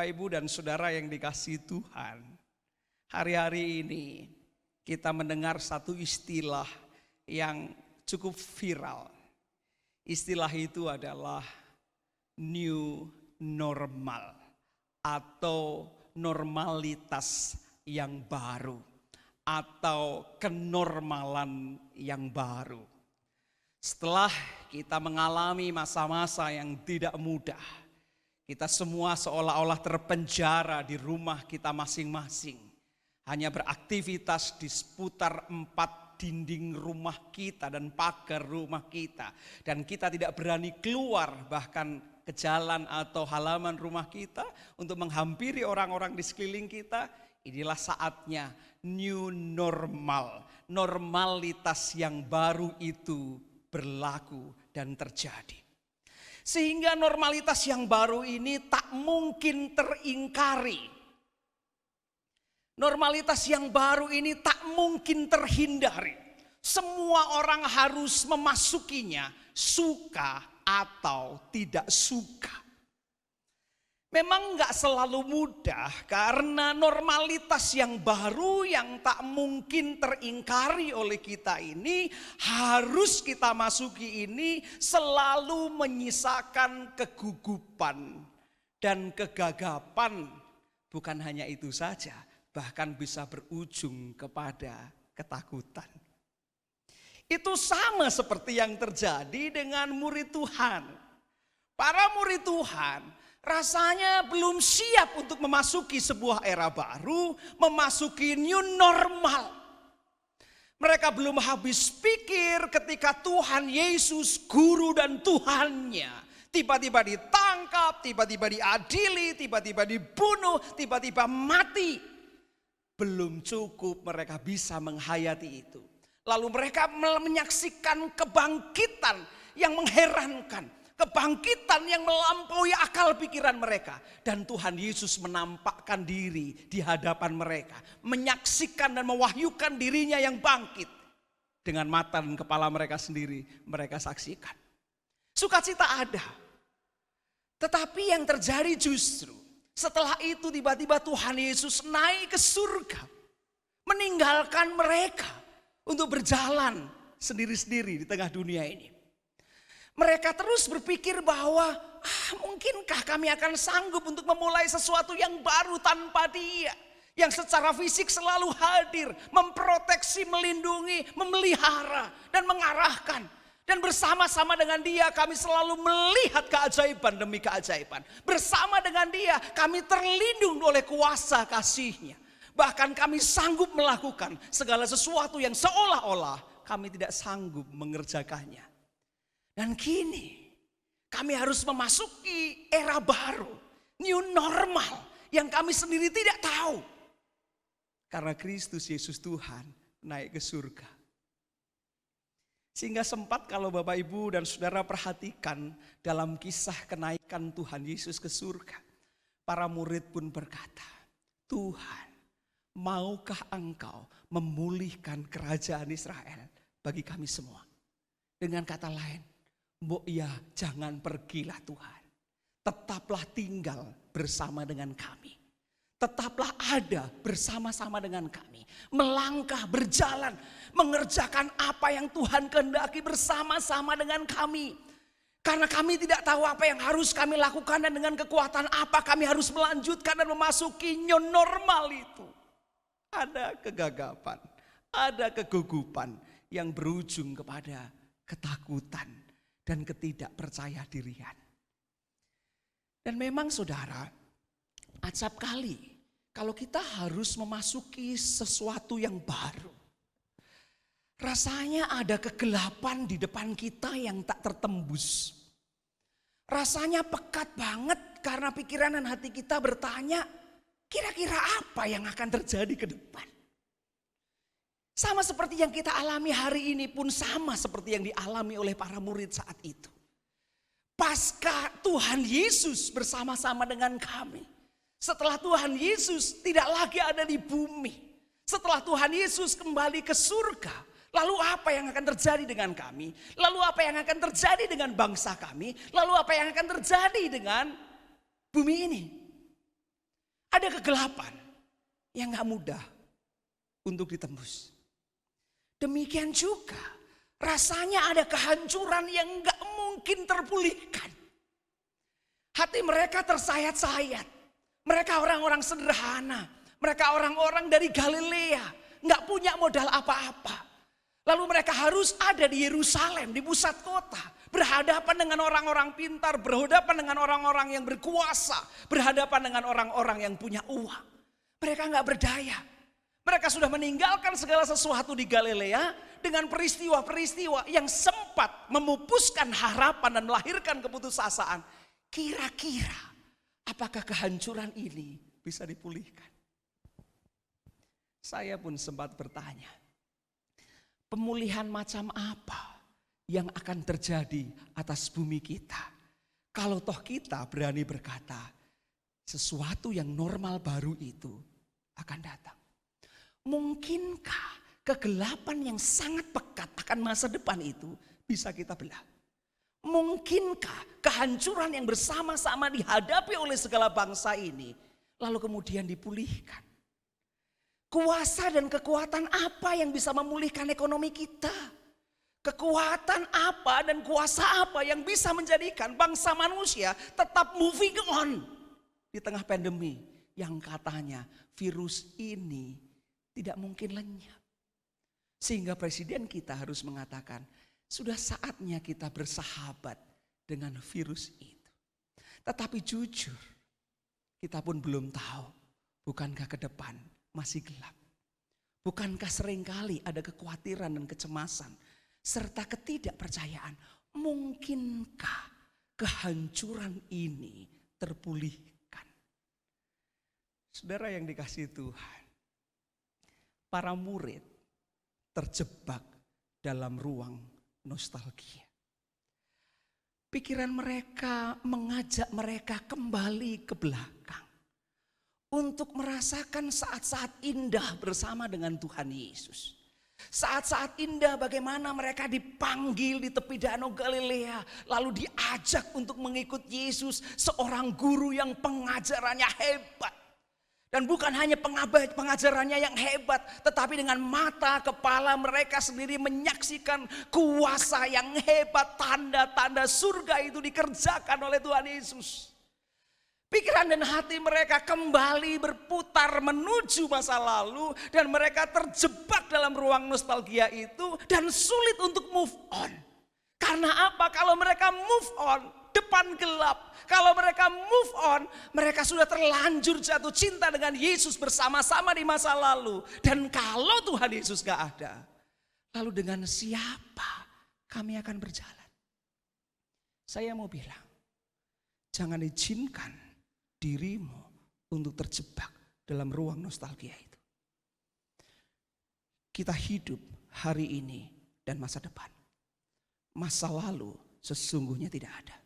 Bapak, Ibu, dan Saudara yang dikasihi Tuhan, hari-hari ini kita mendengar satu istilah yang cukup viral. Istilah itu adalah new normal atau normalitas yang baru atau kenormalan yang baru. Setelah kita mengalami masa-masa yang tidak mudah, kita semua seolah-olah terpenjara di rumah kita masing-masing. Hanya beraktivitas di seputar 4 dinding rumah kita dan pagar rumah kita. Dan kita tidak berani keluar bahkan ke jalan atau halaman rumah kita untuk menghampiri orang-orang di sekeliling kita. Inilah saatnya new normal. Normalitas yang baru itu berlaku dan terjadi. Sehingga normalitas yang baru ini tak mungkin teringkari. Normalitas yang baru ini tak mungkin terhindari. Semua orang harus memasukinya, suka atau tidak suka. Memang gak selalu mudah karena normalitas yang baru yang tak mungkin teringkari oleh kita ini, harus kita masuki ini selalu menyisakan kegugupan dan kegagapan. Bukan hanya itu saja, bahkan bisa berujung kepada ketakutan. Itu sama seperti yang terjadi dengan murid Tuhan. Para murid Tuhan rasanya belum siap untuk memasuki sebuah era baru, memasuki new normal. Mereka belum habis pikir ketika Tuhan Yesus, guru dan Tuhannya, tiba-tiba ditangkap, tiba-tiba diadili, tiba-tiba dibunuh, tiba-tiba mati. Belum cukup mereka bisa menghayati itu. Lalu mereka menyaksikan kebangkitan yang mengherankan. Kebangkitan yang melampaui akal pikiran mereka. Dan Tuhan Yesus menampakkan diri di hadapan mereka. Menyaksikan dan mewahyukan dirinya yang bangkit. Dengan mata dan kepala mereka sendiri mereka saksikan. Sukacita ada. Tetapi yang terjadi justru setelah itu tiba-tiba Tuhan Yesus naik ke surga. Meninggalkan mereka untuk berjalan sendiri-sendiri di tengah dunia ini. Mereka terus berpikir bahwa mungkinkah kami akan sanggup untuk memulai sesuatu yang baru tanpa Dia. Yang secara fisik selalu hadir, memproteksi, melindungi, memelihara dan mengarahkan. Dan bersama-sama dengan Dia kami selalu melihat keajaiban demi keajaiban. Bersama dengan Dia kami terlindung oleh kuasa kasih-Nya. Bahkan kami sanggup melakukan segala sesuatu yang seolah-olah kami tidak sanggup mengerjakannya. Dan kini kami harus memasuki era baru, new normal yang kami sendiri tidak tahu. Karena Kristus Yesus Tuhan naik ke surga. Sehingga sempat kalau Bapak, Ibu, dan Saudara perhatikan dalam kisah kenaikan Tuhan Yesus ke surga. Para murid pun berkata, Tuhan, maukah Engkau memulihkan kerajaan Israel bagi kami semua? Dengan kata lain, mbok ya jangan pergilah Tuhan. Tetaplah tinggal bersama dengan kami. Tetaplah ada bersama-sama dengan kami. Melangkah, berjalan, mengerjakan apa yang Tuhan kehendaki bersama-sama dengan kami. Karena kami tidak tahu apa yang harus kami lakukan dan dengan kekuatan apa kami harus melanjutkan dan memasuki new normal itu. Ada kegagapan, ada kegugupan yang berujung kepada ketakutan dan ketidakpercaya dirian. Dan memang saudara, acap kali kalau kita harus memasuki sesuatu yang baru. Rasanya ada kegelapan di depan kita yang tak tertembus. Rasanya pekat banget karena pikiran dan hati kita bertanya, kira-kira apa yang akan terjadi ke depan? Sama seperti yang kita alami hari ini pun sama seperti yang dialami oleh para murid saat itu. Pasca Tuhan Yesus bersama-sama dengan kami. Setelah Tuhan Yesus tidak lagi ada di bumi. Setelah Tuhan Yesus kembali ke surga. Lalu apa yang akan terjadi dengan kami? Lalu apa yang akan terjadi dengan bangsa kami? Lalu apa yang akan terjadi dengan bumi ini? Ada kegelapan yang gak mudah untuk ditembus. Demikian juga rasanya ada kehancuran yang gak mungkin terpulihkan. Hati mereka tersayat-sayat. Mereka orang-orang sederhana. Mereka orang-orang dari Galilea. Gak punya modal apa-apa. Lalu mereka harus ada di Yerusalem, di pusat kota. Berhadapan dengan orang-orang pintar, berhadapan dengan orang-orang yang berkuasa, berhadapan dengan orang-orang yang punya uang. Mereka gak berdaya. Mereka sudah meninggalkan segala sesuatu di Galilea dengan peristiwa-peristiwa yang sempat memupuskan harapan dan melahirkan keputusasaan. Kira-kira apakah kehancuran ini bisa dipulihkan? Saya pun sempat bertanya, pemulihan macam apa yang akan terjadi atas bumi kita kalau toh kita berani berkata sesuatu yang normal baru itu akan datang? Mungkinkah kegelapan yang sangat pekat akan masa depan itu bisa kita belah? Mungkinkah kehancuran yang bersama-sama dihadapi oleh segala bangsa ini lalu kemudian dipulihkan? Kuasa dan kekuatan apa yang bisa memulihkan ekonomi kita? Kekuatan apa dan kuasa apa yang bisa menjadikan bangsa manusia tetap moving on di tengah pandemi yang katanya virus ini tidak mungkin lenyap. Sehingga presiden kita harus mengatakan, sudah saatnya kita bersahabat dengan virus itu. Tetapi jujur, kita pun belum tahu, bukankah ke depan masih gelap? Bukankah seringkali ada kekhawatiran dan kecemasan, serta ketidakpercayaan? Mungkinkah kehancuran ini terpulihkan? Saudara yang dikasihi Tuhan, para murid terjebak dalam ruang nostalgia. Pikiran mereka mengajak mereka kembali ke belakang untuk merasakan saat-saat indah bersama dengan Tuhan Yesus. Saat-saat indah bagaimana mereka dipanggil di tepi danau Galilea, lalu diajak untuk mengikut Yesus, seorang guru yang pengajarannya hebat. Dan bukan hanya pengajarannya yang hebat, tetapi dengan mata kepala mereka sendiri menyaksikan kuasa yang hebat, tanda-tanda surga itu dikerjakan oleh Tuhan Yesus. Pikiran dan hati mereka kembali berputar menuju masa lalu dan mereka terjebak dalam ruang nostalgia itu dan sulit untuk move on. Karena apa? Kalau mereka move on, depan gelap. Kalau mereka move on, mereka sudah terlanjur jatuh cinta dengan Yesus bersama-sama di masa lalu. Dan kalau Tuhan Yesus gak ada, lalu dengan siapa kami akan berjalan? Saya mau bilang, jangan izinkan dirimu untuk terjebak dalam ruang nostalgia itu. Kita hidup hari ini dan masa depan. Masa lalu sesungguhnya tidak ada.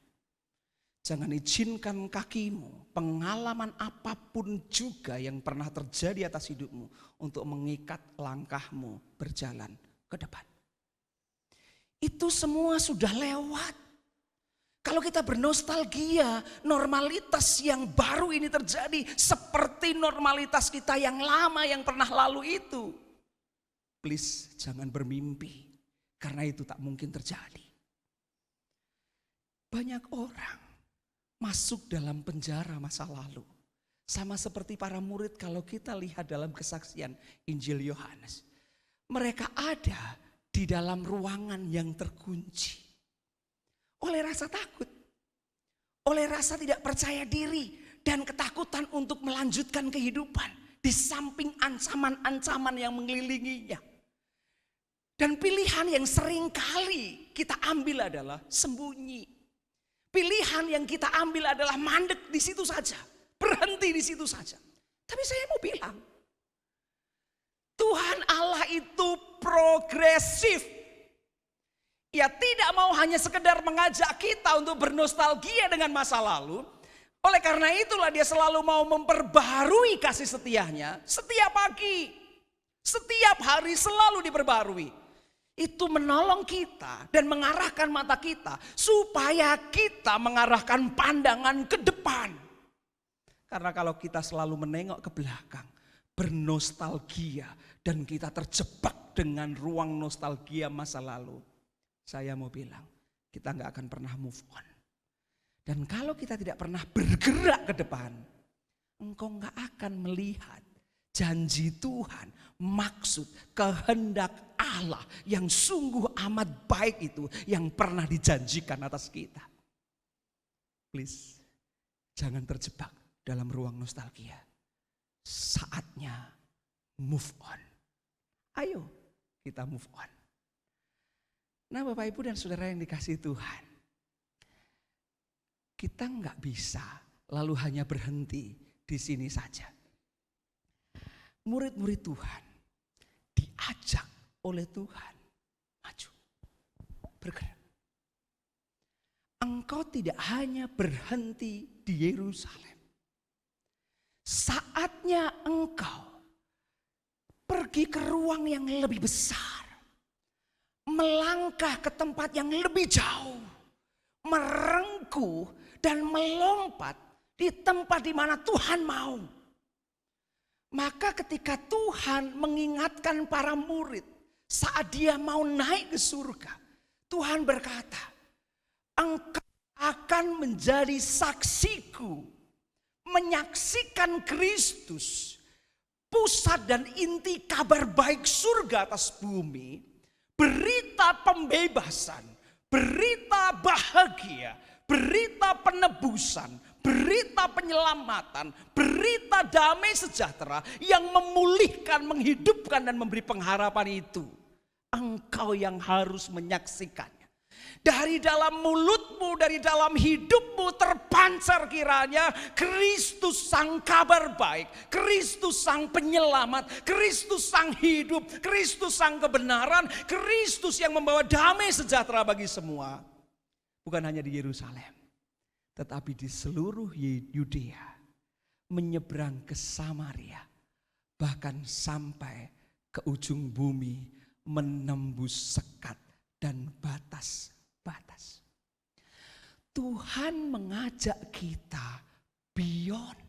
Jangan izinkan kakimu, pengalaman apapun juga yang pernah terjadi atas hidupmu untuk mengikat langkahmu berjalan ke depan. Itu semua sudah lewat. Kalau kita bernostalgia, normalitas yang baru ini terjadi seperti normalitas kita yang lama yang pernah lalu itu. Please jangan bermimpi, karena itu tak mungkin terjadi. Banyak orang masuk dalam penjara masa lalu. Sama seperti para murid kalau kita lihat dalam kesaksian Injil Yohanes. Mereka ada di dalam ruangan yang terkunci. Oleh rasa takut. Oleh rasa tidak percaya diri. Dan ketakutan untuk melanjutkan kehidupan. Di samping ancaman-ancaman yang mengelilinginya. Dan pilihan yang sering kali kita ambil adalah sembunyi. Pilihan yang kita ambil adalah mandek di situ saja. Berhenti di situ saja. Tapi saya mau bilang, Tuhan Allah itu progresif. Ia tidak mau hanya sekedar mengajak kita untuk bernostalgia dengan masa lalu. Oleh karena itulah dia selalu mau memperbaharui kasih setianya setiap pagi. Setiap hari selalu diperbarui. Itu menolong kita dan mengarahkan mata kita supaya kita mengarahkan pandangan ke depan. Karena kalau kita selalu menengok ke belakang, bernostalgia, dan kita terjebak dengan ruang nostalgia masa lalu, saya mau bilang, kita nggak akan pernah move on. Dan kalau kita tidak pernah bergerak ke depan, engkau nggak akan melihat janji Tuhan, maksud, kehendak Allah yang sungguh amat baik itu yang pernah dijanjikan atas kita. Please, jangan terjebak dalam ruang nostalgia. Saatnya move on. Ayo kita move on. Nah Bapak Ibu dan Saudara yang dikasihi Tuhan, kita nggak bisa lalu hanya berhenti di sini saja. Murid-murid Tuhan diajak oleh Tuhan maju, bergerak. Engkau tidak hanya berhenti di Yerusalem. Saatnya engkau pergi ke ruang yang lebih besar. Melangkah ke tempat yang lebih jauh. Merengkuh dan melompat di tempat di mana Tuhan mau. Maka ketika Tuhan mengingatkan para murid saat dia mau naik ke surga, Tuhan berkata, engkau akan menjadi saksiku, menyaksikan Kristus, pusat dan inti kabar baik surga atas bumi, berita pembebasan, berita bahagia, berita penebusan, berita penyelamatan, berita damai sejahtera yang memulihkan, menghidupkan dan memberi pengharapan itu. Engkau yang harus menyaksikannya. Dari dalam mulutmu, dari dalam hidupmu terpancar kiranya Kristus sang kabar baik, Kristus sang penyelamat, Kristus sang hidup, Kristus sang kebenaran, Kristus yang membawa damai sejahtera bagi semua. Bukan hanya di Yerusalem, tetapi di seluruh Yudea, menyeberang ke Samaria, bahkan sampai ke ujung bumi, menembus sekat dan batas-batas. Tuhan mengajak kita beyond,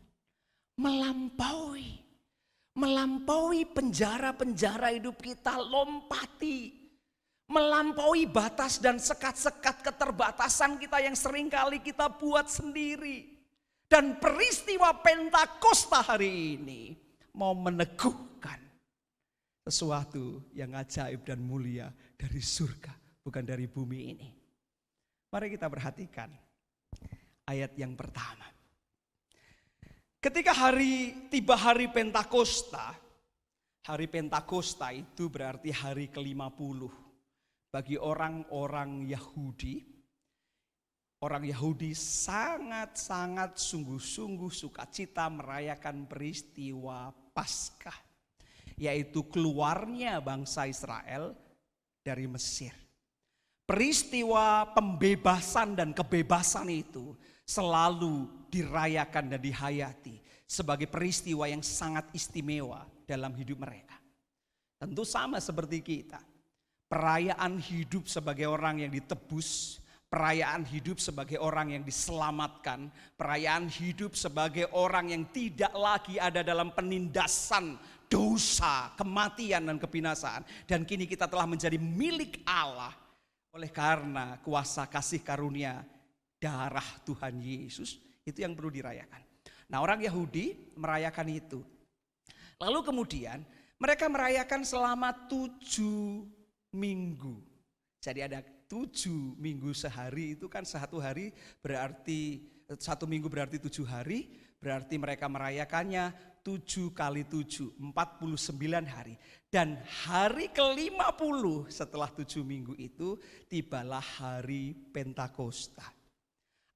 melampaui penjara-penjara hidup kita, lompati. Melampaui batas dan sekat-sekat keterbatasan kita yang seringkali kita buat sendiri. Dan peristiwa Pentakosta hari ini mau meneguhkan sesuatu yang ajaib dan mulia dari surga, bukan dari bumi ini. Mari kita perhatikan ayat yang pertama. Ketika tiba hari Pentakosta itu berarti hari ke-50. Bagi orang-orang Yahudi, orang Yahudi sangat-sangat sungguh-sungguh sukacita merayakan peristiwa Paskah, yaitu keluarnya bangsa Israel dari Mesir. Peristiwa pembebasan dan kebebasan itu selalu dirayakan dan dihayati sebagai peristiwa yang sangat istimewa dalam hidup mereka. Tentu sama seperti kita. Perayaan hidup sebagai orang yang ditebus, perayaan hidup sebagai orang yang diselamatkan, perayaan hidup sebagai orang yang tidak lagi ada dalam penindasan dosa, kematian dan kebinasaan. Dan kini kita telah menjadi milik Allah oleh karena kuasa kasih karunia darah Tuhan Yesus. Itu yang perlu dirayakan. Nah, orang Yahudi merayakan itu. Lalu kemudian mereka merayakan selama 7 minggu. Jadi ada 7 minggu sehari, itu kan 1 hari berarti 1 minggu berarti 7 hari, berarti mereka merayakannya 7 kali 7, 49 hari. Dan hari ke-50 setelah 7 minggu itu tibalah hari Pentakosta.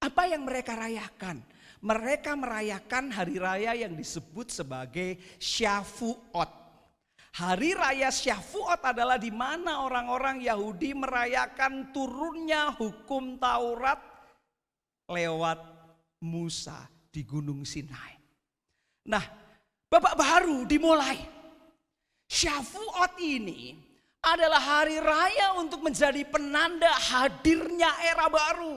Apa yang mereka rayakan? Mereka merayakan hari raya yang disebut sebagai Syavuot. Hari raya Syavuot adalah di mana orang-orang Yahudi merayakan turunnya hukum Taurat lewat Musa di Gunung Sinai. Nah, babak baru dimulai. Syavuot ini adalah hari raya untuk menjadi penanda hadirnya era baru.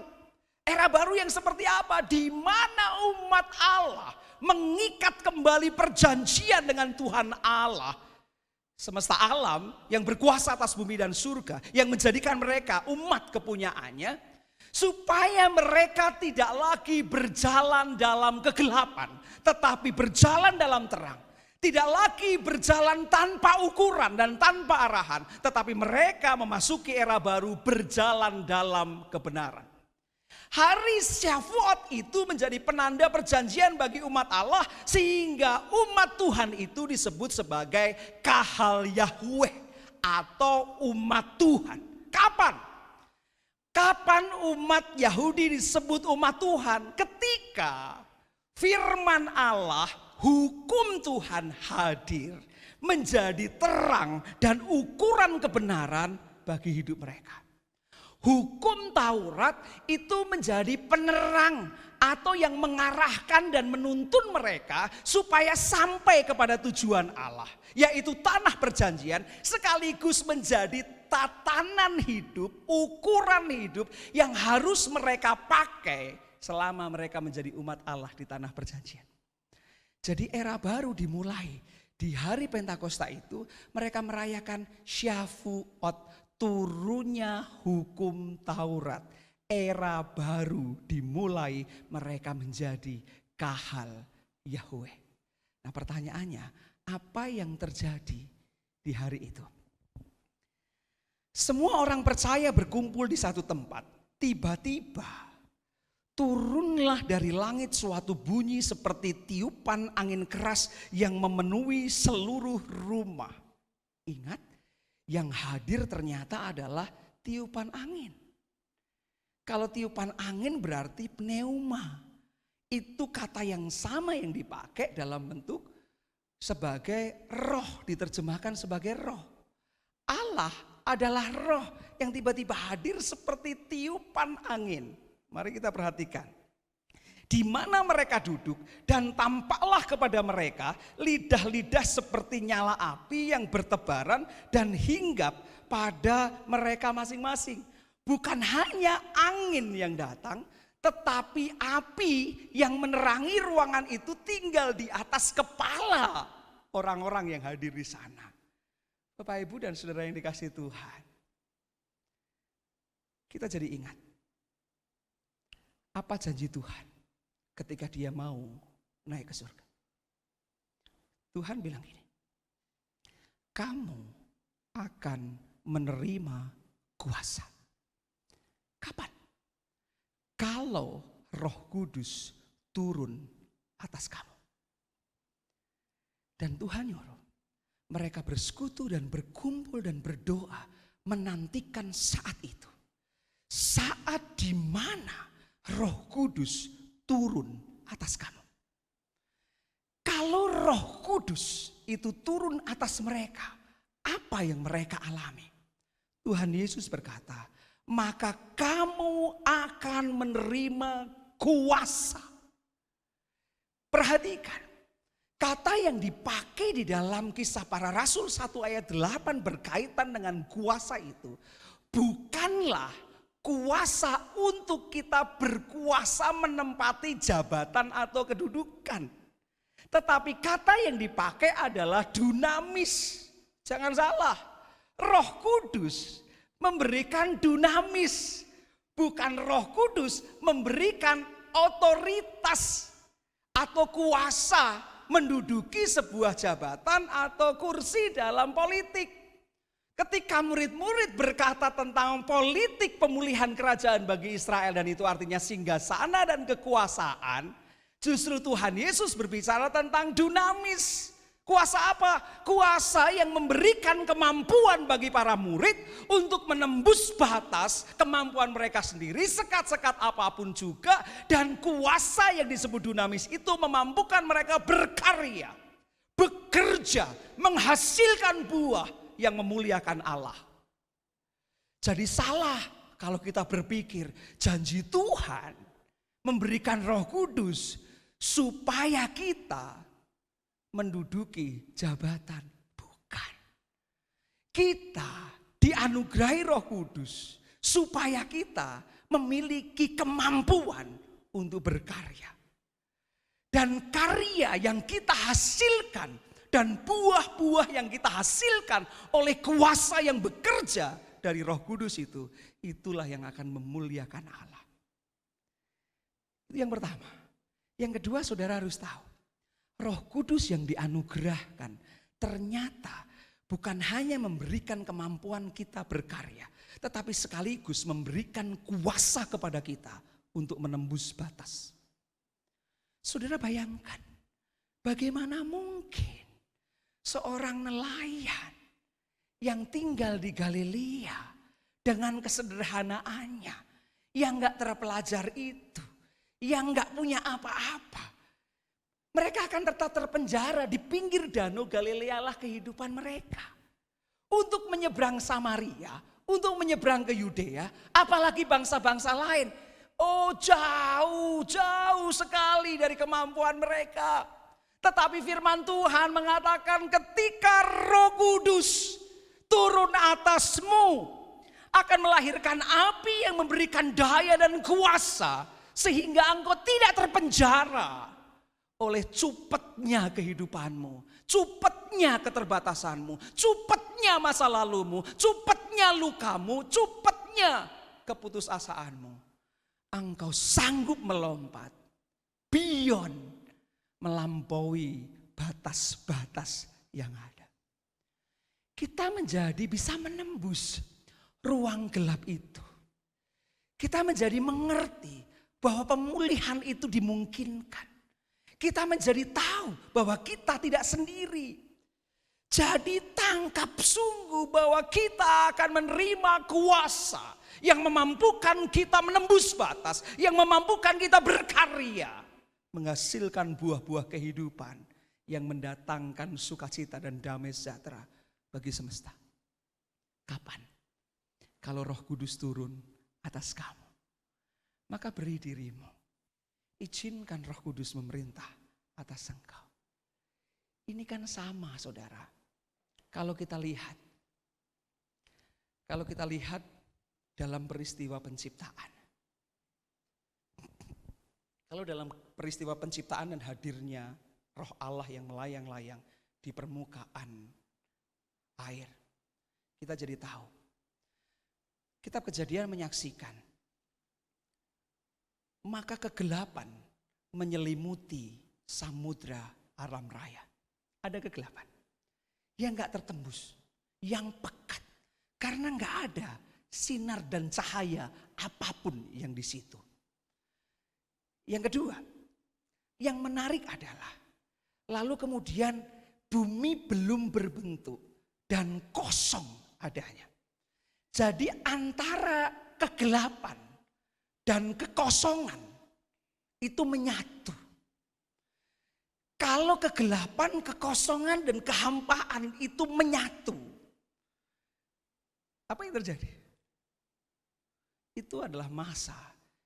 Era baru yang seperti apa? Di mana umat Allah mengikat kembali perjanjian dengan Tuhan Allah semesta alam yang berkuasa atas bumi dan surga, yang menjadikan mereka umat kepunyaannya, supaya mereka tidak lagi berjalan dalam kegelapan, tetapi berjalan dalam terang. Tidak lagi berjalan tanpa ukuran dan tanpa arahan, tetapi mereka memasuki era baru berjalan dalam kebenaran. Hari Syavuot itu menjadi penanda perjanjian bagi umat Allah, sehingga umat Tuhan itu disebut sebagai Kahal Yahweh atau umat Tuhan. Kapan? Kapan umat Yahudi disebut umat Tuhan? Ketika firman Allah, hukum Tuhan hadir menjadi terang dan ukuran kebenaran bagi hidup mereka. Hukum Taurat itu menjadi penerang atau yang mengarahkan dan menuntun mereka supaya sampai kepada tujuan Allah, yaitu tanah perjanjian, sekaligus menjadi tatanan hidup, ukuran hidup yang harus mereka pakai selama mereka menjadi umat Allah di tanah perjanjian. Jadi era baru dimulai di hari Pentakosta itu, mereka merayakan Syavuot, turunnya hukum Taurat. Era baru dimulai, mereka menjadi Kahal Yahweh. Nah pertanyaannya, apa yang terjadi di hari itu? Semua orang percaya berkumpul di satu tempat. Tiba-tiba turunlah dari langit suatu bunyi seperti tiupan angin keras yang memenuhi seluruh rumah. Ingat, yang hadir ternyata adalah tiupan angin. Kalau tiupan angin berarti pneuma. Itu kata yang sama yang dipakai dalam bentuk sebagai roh, diterjemahkan sebagai roh. Allah adalah roh yang tiba-tiba hadir seperti tiupan angin. Mari kita perhatikan. Di mana mereka duduk dan tampaklah kepada mereka lidah-lidah seperti nyala api yang bertebaran dan hinggap pada mereka masing-masing. Bukan hanya angin yang datang, tetapi api yang menerangi ruangan itu tinggal di atas kepala orang-orang yang hadir di sana. Bapak, Ibu dan saudara yang dikasihi Tuhan, kita jadi ingat apa janji Tuhan ketika dia mau naik ke surga. Tuhan bilang gini, kamu akan menerima kuasa. Kapan? Kalau Roh Kudus turun atas kamu. Dan Tuhan nyuruh mereka bersekutu dan berkumpul dan berdoa menantikan saat itu. Saat di mana Roh Kudus turun atas kamu. Kalau Roh Kudus itu turun atas mereka, apa yang mereka alami? Tuhan Yesus berkata, maka kamu akan menerima kuasa. Perhatikan, kata yang dipakai di dalam Kisah Para Rasul 1 ayat 8 berkaitan dengan kuasa itu bukanlah kuasa untuk kita berkuasa menempati jabatan atau kedudukan. Tetapi kata yang dipakai adalah dunamis. Jangan salah, Roh Kudus memberikan dunamis. Bukan Roh Kudus memberikan otoritas atau kuasa menduduki sebuah jabatan atau kursi dalam politik. Ketika murid-murid berkata tentang politik pemulihan kerajaan bagi Israel, dan itu artinya singgasana dan kekuasaan, justru Tuhan Yesus berbicara tentang dunamis. Kuasa apa? Kuasa yang memberikan kemampuan bagi para murid untuk menembus batas kemampuan mereka sendiri, sekat-sekat apapun juga. Dan kuasa yang disebut dunamis itu memampukan mereka berkarya, bekerja, menghasilkan buah yang memuliakan Allah. Jadi salah kalau kita berpikir janji Tuhan memberikan Roh Kudus supaya kita menduduki jabatan. Bukan. Kita dianugerahi Roh Kudus supaya kita memiliki kemampuan untuk berkarya. dan karya yang kita hasilkan dan buah-buah yang kita hasilkan oleh kuasa yang bekerja dari Roh Kudus itu, itulah yang akan memuliakan Allah. Itu yang pertama. Yang kedua, saudara harus tahu, Roh Kudus yang dianugerahkan ternyata bukan hanya memberikan kemampuan kita berkarya, tetapi sekaligus memberikan kuasa kepada kita untuk menembus batas. Saudara bayangkan, bagaimana mungkin seorang nelayan yang tinggal di Galilea dengan kesederhanaannya, yang gak terpelajar itu, yang gak punya apa-apa, mereka akan tetap terpenjara di pinggir danau Galilea lah kehidupan mereka. Untuk menyeberang Samaria, untuk menyeberang ke Yudea, apalagi bangsa-bangsa lain. Oh, jauh sekali dari kemampuan mereka. Tetapi firman Tuhan mengatakan ketika Roh Kudus turun atasmu, akan melahirkan api yang memberikan daya dan kuasa sehingga engkau tidak terpenjara oleh cupetnya kehidupanmu, cupetnya keterbatasanmu, cupetnya masa lalumu, cupetnya lukamu, cupetnya keputusasaanmu. Engkau sanggup melompat beyond, melampaui batas-batas yang ada. Kita menjadi bisa menembus ruang gelap itu. Kita menjadi mengerti bahwa pemulihan itu dimungkinkan. Kita menjadi tahu bahwa kita tidak sendiri. Jadi tangkap sungguh bahwa kita akan menerima kuasa yang memampukan kita menembus batas, yang memampukan kita berkarya, menghasilkan buah-buah kehidupan yang mendatangkan sukacita dan damai sejahtera bagi semesta. Kapan? Kalau Roh Kudus turun atas kamu, maka beri dirimu. Izinkan Roh Kudus memerintah atas engkau. Ini kan sama, saudara. Kalau kita lihat dalam peristiwa penciptaan. Kalau dalam peristiwa penciptaan dan hadirnya Roh Allah yang melayang-layang di permukaan air, kita jadi tahu. Kitab Kejadian menyaksikan, maka kegelapan menyelimuti samudra Aram Raya. Ada kegelapan yang gak tertembus, yang pekat, karena gak ada sinar dan cahaya apapun yang di situ. Yang kedua, yang menarik adalah lalu kemudian bumi belum berbentuk dan kosong adanya. Jadi antara kegelapan dan kekosongan itu menyatu. Kalau kegelapan, kekosongan dan kehampaan itu menyatu, apa yang terjadi? Itu adalah masa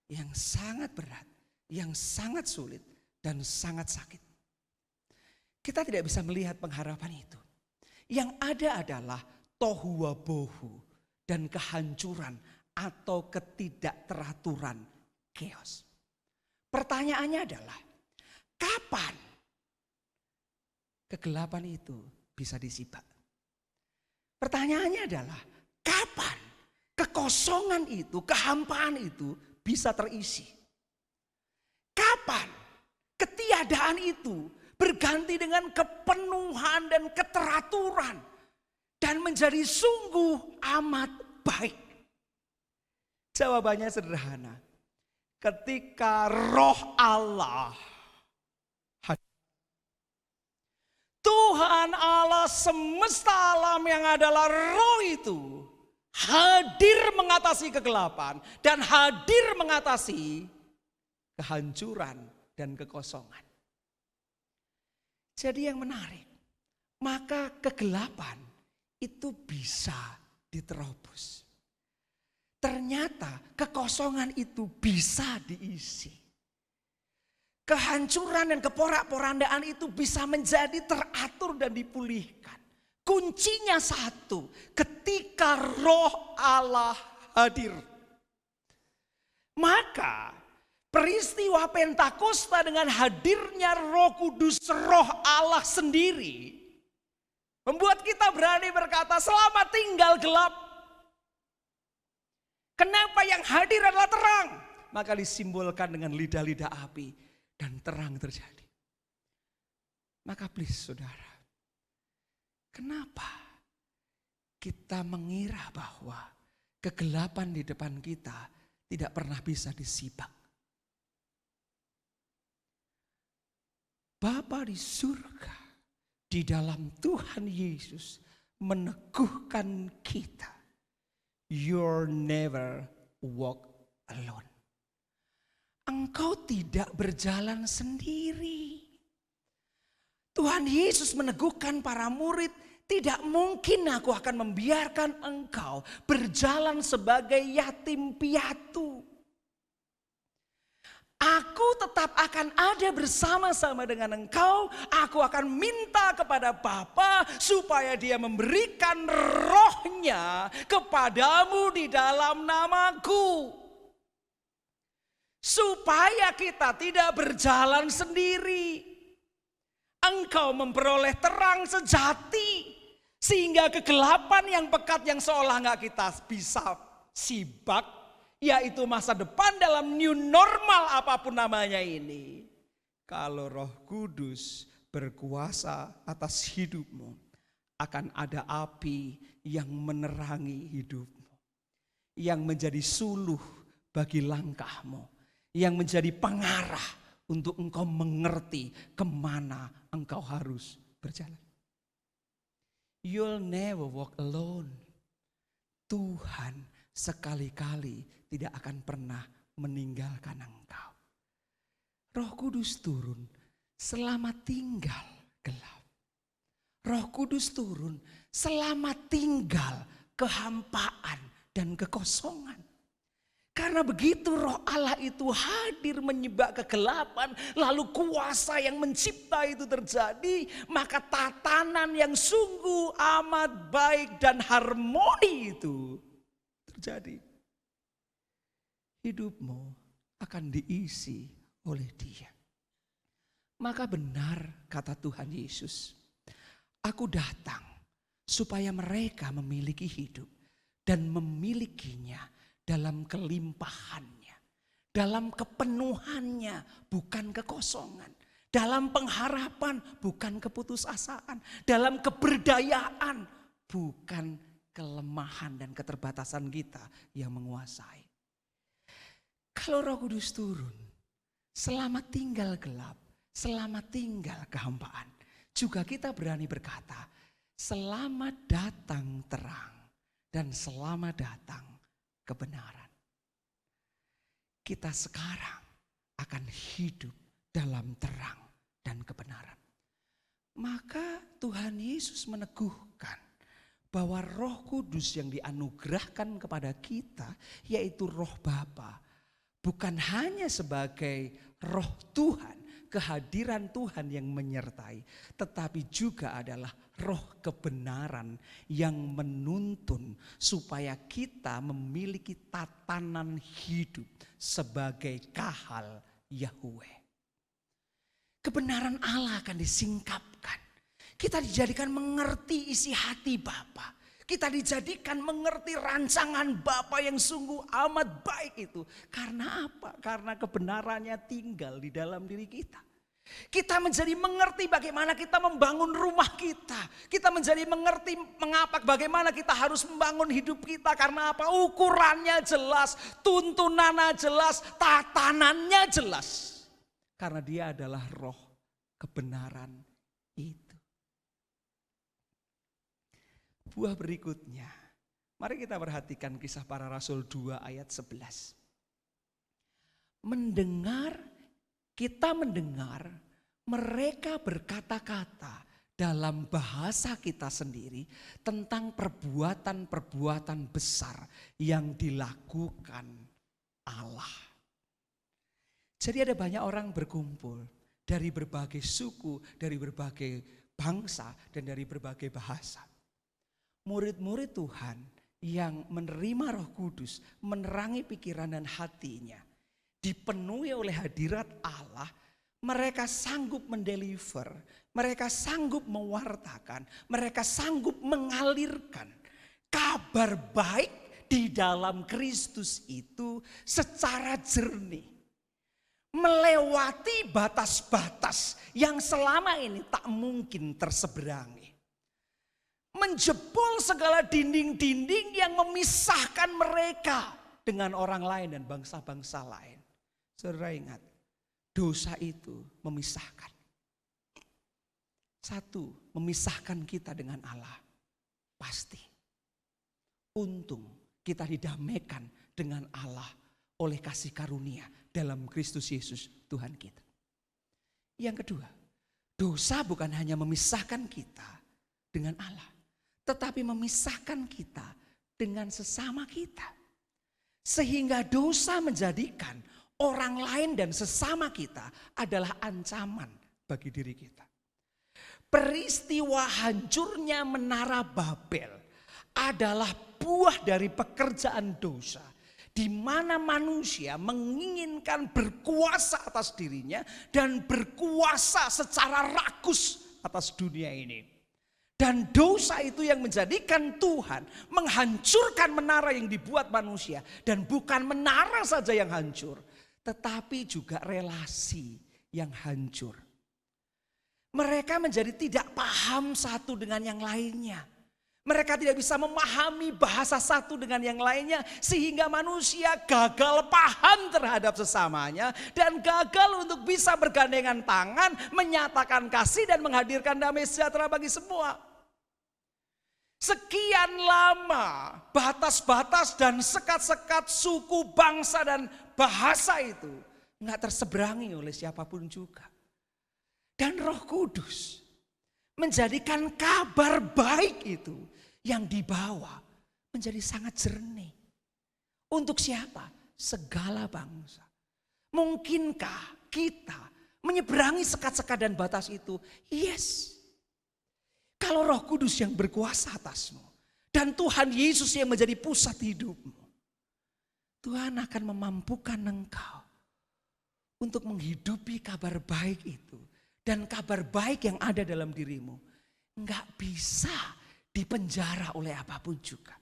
yang sangat berat, yang sangat sulit dan sangat sakit. Kita tidak bisa melihat pengharapan itu. Yang ada adalah tohu wabohu dan kehancuran atau ketidakteraturan, chaos. Pertanyaannya adalah, kapan kegelapan itu bisa disibak? Pertanyaannya adalah, kapan kekosongan itu, kehampaan itu bisa terisi? Kapan ketiadaan itu berganti dengan kepenuhan dan keteraturan dan menjadi sungguh amat baik? Jawabannya sederhana. Ketika Roh Allah, Tuhan Allah semesta alam yang adalah Roh itu hadir mengatasi kegelapan dan hadir mengatasi kehancuran dan kekosongan. Jadi yang menarik, maka kegelapan itu bisa diterobos. Ternyata kekosongan itu bisa diisi. Kehancuran dan keporak-porandaan itu bisa menjadi teratur dan dipulihkan. Kuncinya satu, ketika Roh Allah hadir. Maka Peristiwa Pentakosta dengan hadirnya Roh Kudus, Roh Allah sendiri, membuat kita berani berkata, selamat tinggal gelap. Kenapa? Yang hadir adalah terang. Maka disimbolkan dengan lidah-lidah api dan terang terjadi. Maka please saudara, kenapa kita mengira bahwa kegelapan di depan kita tidak pernah bisa disibak? Bapa di surga, di dalam Tuhan Yesus meneguhkan kita. You're never walk alone. Engkau tidak berjalan sendiri. Tuhan Yesus meneguhkan para murid, tidak mungkin aku akan membiarkan engkau berjalan sebagai yatim piatu. Aku tetap akan ada bersama-sama dengan engkau. Aku akan minta kepada Bapa supaya dia memberikan rohnya kepadamu di dalam namaku. Supaya kita tidak berjalan sendiri. Engkau memperoleh terang sejati. Sehingga kegelapan yang pekat yang seolah nggak kita bisa sibak. Yaitu masa depan dalam new normal apapun namanya ini. Kalau Roh Kudus berkuasa atas hidupmu, akan ada api yang menerangi hidupmu. Yang menjadi suluh bagi langkahmu. Yang menjadi pengarah untuk engkau mengerti kemana engkau harus berjalan. You'll never walk alone. Tuhan sekali-kali tidak akan pernah meninggalkan engkau. Roh Kudus turun selama tinggal gelap. Roh Kudus turun selama tinggal kehampaan dan kekosongan. Karena begitu Roh Allah itu hadir menyibak kegelapan, lalu kuasa yang mencipta itu terjadi, maka tatanan yang sungguh amat baik dan harmoni itu terjadi. Hidupmu akan diisi oleh Dia. Maka benar kata Tuhan Yesus, aku datang supaya mereka memiliki hidup dan memilikinya dalam kelimpahannya, dalam kepenuhannya, bukan kekosongan, dalam pengharapan, bukan keputusasaan, dalam keberdayaan, bukan kelemahan dan keterbatasan kita yang menguasai. Kalau Roh Kudus turun, selama tinggal gelap, selama tinggal kehampaan, juga kita berani berkata, selamat datang terang dan selamat datang kebenaran. Kita sekarang akan hidup dalam terang dan kebenaran. Maka Tuhan Yesus meneguhkan bahwa Roh Kudus yang dianugerahkan kepada kita, yaitu Roh Bapa, bukan hanya sebagai Roh Tuhan, kehadiran Tuhan yang menyertai, tetapi juga adalah roh kebenaran yang menuntun supaya kita memiliki tatanan hidup sebagai kahal Yahweh. Kebenaran Allah akan disingkapkan. Kita dijadikan mengerti isi hati Bapa. Kita dijadikan mengerti rancangan Bapa yang sungguh amat baik itu. Karena apa? Karena kebenarannya tinggal di dalam diri kita. Kita menjadi mengerti bagaimana kita membangun rumah kita. Kita menjadi mengerti mengapa bagaimana kita harus membangun hidup kita. Karena apa? Ukurannya jelas, tuntunannya jelas, tatanannya jelas. Karena dia adalah roh kebenaran itu. Buah berikutnya, mari kita perhatikan Kisah Para Rasul 2 ayat 11. Kita mendengar mereka berkata-kata dalam bahasa kita sendiri tentang perbuatan-perbuatan besar yang dilakukan Allah. Jadi ada banyak orang berkumpul dari berbagai suku, dari berbagai bangsa, dan dari berbagai bahasa. Murid-murid Tuhan yang menerima Roh Kudus, menerangi pikiran dan hatinya. dipenuhi oleh hadirat Allah, mereka sanggup mendeliver, mereka sanggup mewartakan, mereka sanggup mengalirkan kabar baik di dalam Kristus itu secara jernih. Melewati batas-batas yang selama ini tak mungkin terseberangi. Menjebol segala dinding-dinding yang memisahkan mereka dengan orang lain dan bangsa-bangsa lain. Saudara ingat, dosa itu memisahkan. Satu, memisahkan kita dengan Allah. Pasti. Untung kita didamaikan dengan Allah oleh kasih karunia dalam Kristus Yesus Tuhan kita. Yang kedua, dosa bukan hanya memisahkan kita dengan Allah, tetapi memisahkan kita dengan sesama kita. Sehingga dosa menjadikan orang lain dan sesama kita adalah ancaman bagi diri kita. Peristiwa hancurnya menara Babel adalah buah dari pekerjaan dosa, di mana manusia menginginkan berkuasa atas dirinya dan berkuasa secara rakus atas dunia ini. Dan dosa itu yang menjadikan Tuhan menghancurkan menara yang dibuat manusia. Dan bukan menara saja yang hancur, tetapi juga relasi yang hancur. Mereka menjadi tidak paham satu dengan yang lainnya. Mereka tidak bisa memahami bahasa satu dengan yang lainnya, sehingga manusia gagal paham terhadap sesamanya dan gagal untuk bisa bergandengan tangan, menyatakan kasih dan menghadirkan damai sejahtera bagi semua. Sekian lama batas-batas dan sekat-sekat suku, bangsa dan bahasa itu nggak terseberangi oleh siapapun juga. Dan Roh Kudus menjadikan kabar baik itu yang dibawa menjadi sangat jernih. Untuk siapa? Segala bangsa. Mungkinkah kita menyeberangi sekat-sekat dan batas itu? Yes. Kalau Roh Kudus yang berkuasa atasmu dan Tuhan Yesus yang menjadi pusat hidupmu, Tuhan akan memampukan engkau untuk menghidupi kabar baik itu. Dan kabar baik yang ada dalam dirimu enggak bisa dipenjara oleh apapun juga.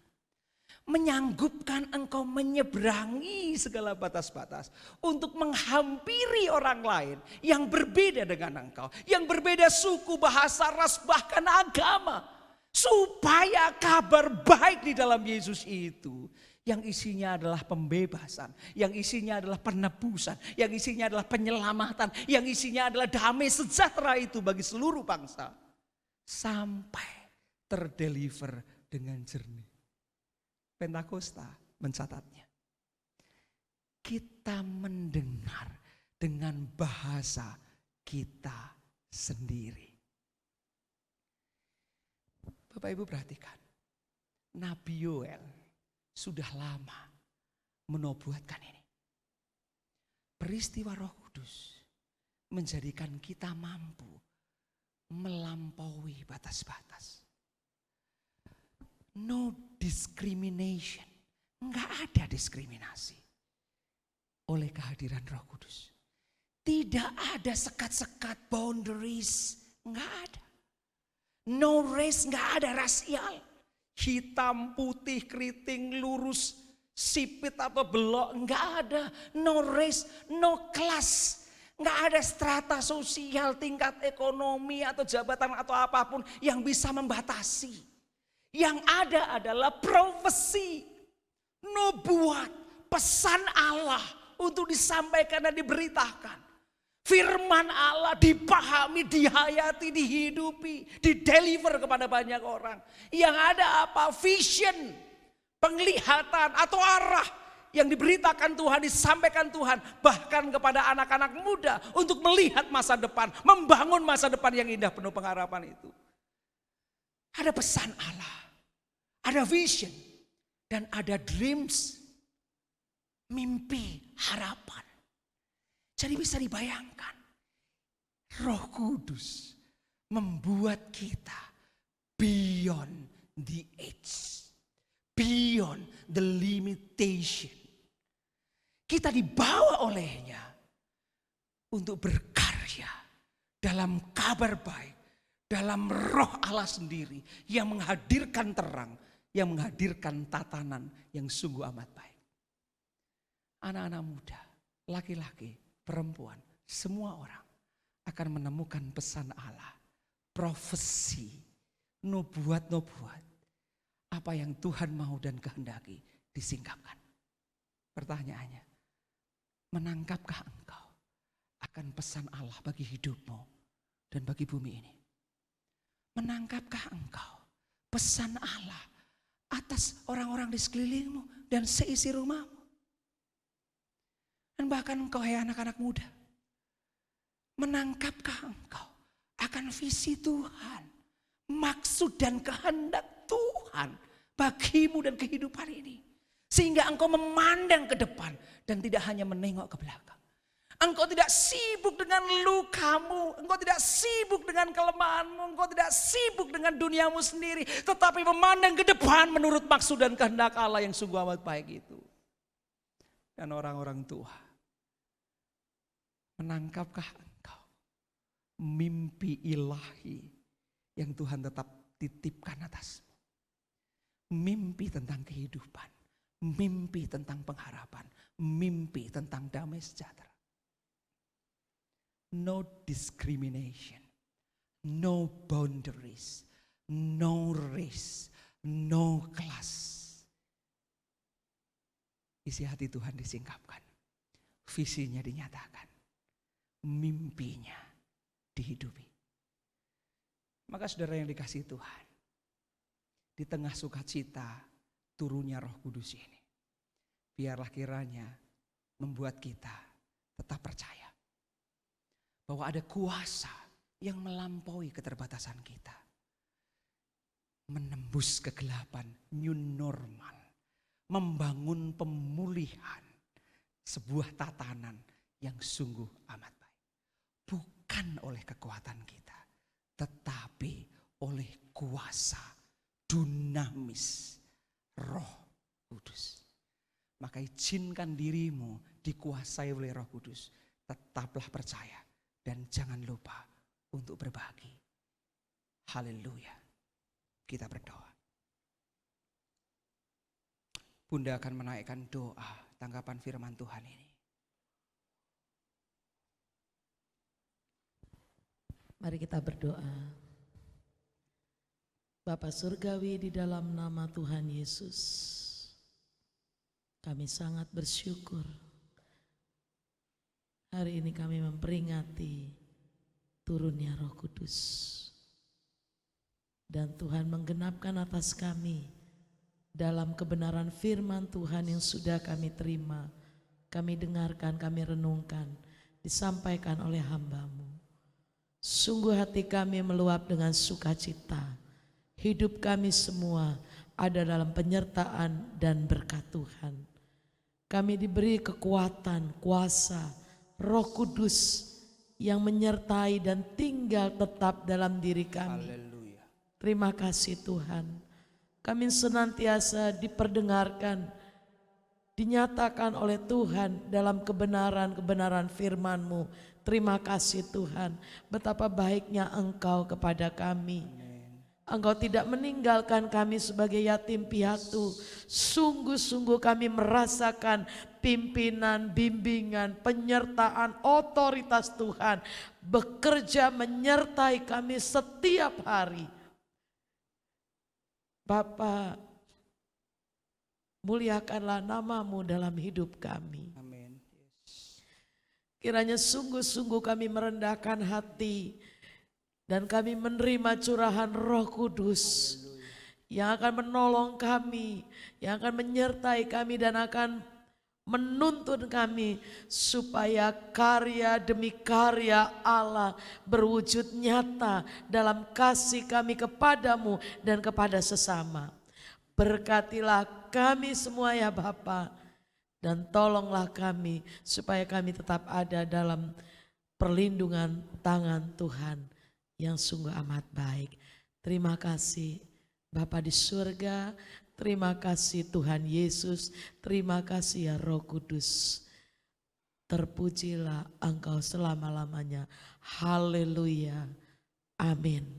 Menyanggupkan engkau menyeberangi segala batas-batas untuk menghampiri orang lain yang berbeda dengan engkau, yang berbeda suku, bahasa, ras, bahkan agama, supaya kabar baik di dalam Yesus itu yang isinya adalah pembebasan, yang isinya adalah penebusan, yang isinya adalah penyelamatan, yang isinya adalah damai sejahtera itu bagi seluruh bangsa. Sampai terdeliver dengan jernih. Pentakosta mencatatnya. Kita mendengar dengan bahasa kita sendiri. Bapak Ibu perhatikan. Nabi Yoel sudah lama menubuatkan ini. Peristiwa Roh Kudus menjadikan kita mampu melampaui batas-batas. No discrimination. Enggak ada diskriminasi oleh kehadiran Roh Kudus. Tidak ada sekat-sekat boundaries. Enggak ada. No race, enggak ada rasial. Hitam, putih, keriting, lurus, sipit atau belok, enggak ada. No race, no class. Enggak ada strata sosial, tingkat ekonomi atau jabatan atau apapun yang bisa membatasi. Yang ada adalah profesi, nubuat, pesan Allah untuk disampaikan dan diberitakan. Firman Allah dipahami, dihayati, dihidupi, dideliver kepada banyak orang. Yang ada apa? Vision, penglihatan atau arah yang diberitakan Tuhan, disampaikan Tuhan. Bahkan kepada anak-anak muda untuk melihat masa depan, membangun masa depan yang indah penuh pengharapan itu. Ada pesan Allah, ada vision, dan ada dreams, mimpi, harapan. Jadi bisa dibayangkan, Roh Kudus membuat kita beyond the edge, beyond the limitation. Kita dibawa olehnya untuk berkarya dalam kabar baik, dalam roh Allah sendiri yang menghadirkan terang, yang menghadirkan tatanan yang sungguh amat baik. Anak-anak muda, laki-laki, perempuan, semua orang akan menemukan pesan Allah, profesi, nubuat-nubuat, apa yang Tuhan mau dan kehendaki disingkapkan. Pertanyaannya, menangkapkah engkau akan pesan Allah bagi hidupmu dan bagi bumi ini? Menangkapkah engkau pesan Allah atas orang-orang di sekelilingmu dan seisi rumahmu? Dan bahkan engkau, hai anak-anak muda, menangkapkah engkau akan visi Tuhan, maksud dan kehendak Tuhan bagimu dan kehidupan ini? Sehingga engkau memandang ke depan dan tidak hanya menengok ke belakang. Engkau tidak sibuk dengan lukamu, engkau tidak sibuk dengan kelemahanmu, engkau tidak sibuk dengan duniamu sendiri. Tetapi memandang ke depan menurut maksud dan kehendak Allah yang sungguh amat baik itu. Dan orang-orang tua, menangkapkah engkau mimpi ilahi yang Tuhan tetap titipkan atasmu? Mimpi tentang kehidupan, mimpi tentang pengharapan, mimpi tentang damai sejahtera. No discrimination, no boundaries, no race, no class. Isi hati Tuhan disingkapkan, visinya dinyatakan, mimpinya dihidupi. Maka saudara yang dikasihi Tuhan, di tengah sukacita turunnya Roh Kudus ini, biarlah kiranya membuat kita tetap percaya bahwa ada kuasa yang melampaui keterbatasan kita, menembus kegelapan, new normal, membangun pemulihan, sebuah tatanan yang sungguh amat baik. Bukan oleh kekuatan kita, tetapi oleh kuasa dinamis Roh Kudus. Maka izinkan dirimu dikuasai oleh Roh Kudus. Tetaplah percaya dan jangan lupa untuk berbagi. Haleluya. Kita berdoa. Bunda akan menaikkan doa tanggapan firman Tuhan ini. Mari kita berdoa. Bapa Surgawi, di dalam nama Tuhan Yesus, kami sangat bersyukur. Hari ini kami memperingati turunnya Roh Kudus. Dan Tuhan menggenapkan atas kami dalam kebenaran firman Tuhan yang sudah kami terima, kami dengarkan, kami renungkan, disampaikan oleh hamba-Mu. Sungguh hati kami meluap dengan sukacita. Hidup kami semua ada dalam penyertaan dan berkat Tuhan. Kami diberi kekuatan, kuasa, Roh Kudus yang menyertai dan tinggal tetap dalam diri kami. Haleluya. Terima kasih Tuhan. Kami senantiasa diperdengarkan, dinyatakan oleh Tuhan dalam kebenaran-kebenaran firman-Mu. Terima kasih Tuhan, betapa baiknya Engkau kepada kami. Engkau tidak meninggalkan kami sebagai yatim piatu. Sungguh-sungguh kami merasakan pimpinan, bimbingan, penyertaan, otoritas Tuhan bekerja menyertai kami setiap hari. Bapa, muliakanlah nama-Mu dalam hidup kami. Amin. Kiranya sungguh-sungguh kami merendahkan hati dan kami menerima curahan Roh Kudus yang akan menolong kami, yang akan menyertai kami dan akan menuntun kami supaya karya demi karya Allah berwujud nyata dalam kasih kami kepadamu dan kepada sesama. Berkatilah kami semua ya Bapa, dan tolonglah kami supaya kami tetap ada dalam perlindungan tangan Tuhan yang sungguh amat baik. Terima kasih Bapa di surga, terima kasih Tuhan Yesus, terima kasih ya Roh Kudus. Terpujilah Engkau selama-lamanya. Haleluya. Amin.